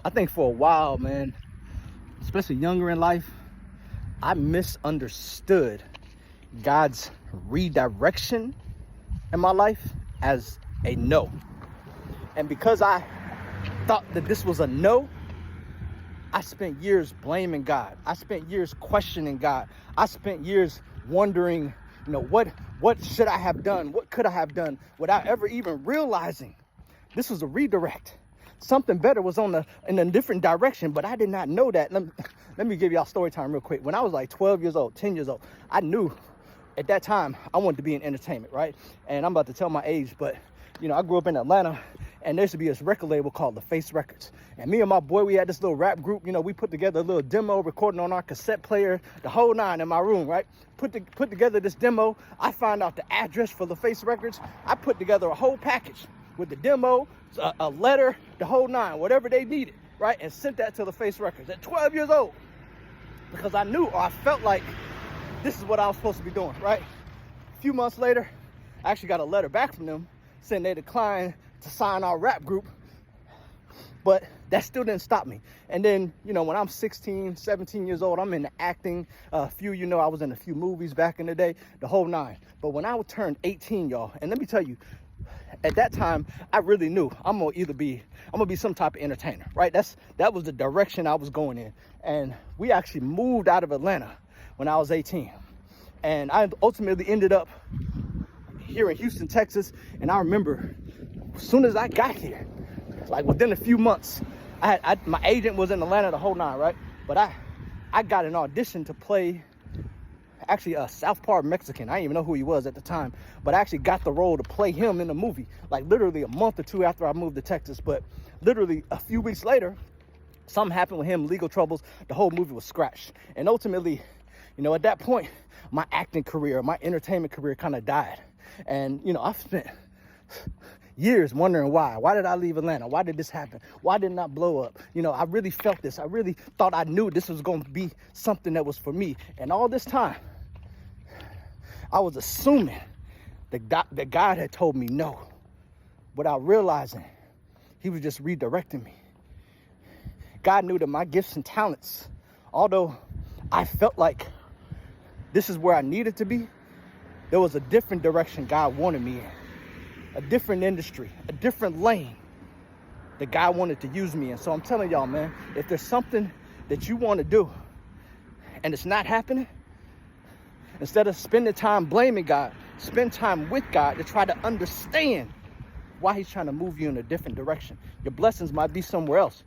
I think for a while, man, especially younger in life, I misunderstood God's redirection in my life as a no. And because I thought that this was a no, I spent years blaming God. I spent years questioning God. I spent years wondering, what should I have done? What could I have done, without ever even realizing this was a redirect. Something better was in a different direction, but I did not know that. Let me give y'all story time real quick. When I was like 12 years old, 10 years old, I knew at that time I wanted to be in entertainment, right? And I'm about to tell my age, but I grew up in Atlanta, and there used to be this record label called the Face Records. And me and my boy, we had this little rap group. We put together a little demo recording on our cassette player, the whole nine, in my room, right? Put together this demo. I found out the address for the Face Records. I put together a whole package with the demo, a letter, the whole nine, whatever they needed, right? And sent that to the Face Records at 12 years old, because I knew, or I felt like this is what I was supposed to be doing, right? A few months later, I actually got a letter back from them saying they declined to sign our rap group, but that still didn't stop me. And then, when I'm 16, 17 years old, I'm into acting. I was in a few movies back in the day, the whole nine. But when I turned 18, y'all, and let me tell you, at that time, I really knew I'm gonna be some type of entertainer, right? That was the direction I was going in. And we actually moved out of Atlanta when I was 18. And I ultimately ended up here in Houston, Texas. And I remember as soon as I got here, like within a few months, my agent was in Atlanta the whole nine, right? But I got an audition to play actually a South Park Mexican. I didn't even know who he was at the time, but I actually got the role to play him in the movie, like literally a month or two after I moved to Texas. But literally a few weeks later, something happened with him, legal troubles. The whole movie was scratched. And ultimately, at that point, my acting career, my entertainment career kind of died. And, I've spent years wondering why. Why did I leave Atlanta? Why did this happen? Why didn't I blow up? I really felt this. I really thought I knew this was going to be something that was for me. And all this time, I was assuming that God had told me no, without realizing he was just redirecting me. God knew that my gifts and talents, although I felt like this is where I needed to be, there was a different direction God wanted me in, a different industry, a different lane that God wanted to use me in. So I'm telling y'all, man, if there's something that you want to do and it's not happening, instead of spending time blaming God, spend time with God to try to understand why he's trying to move you in a different direction. Your blessings might be somewhere else.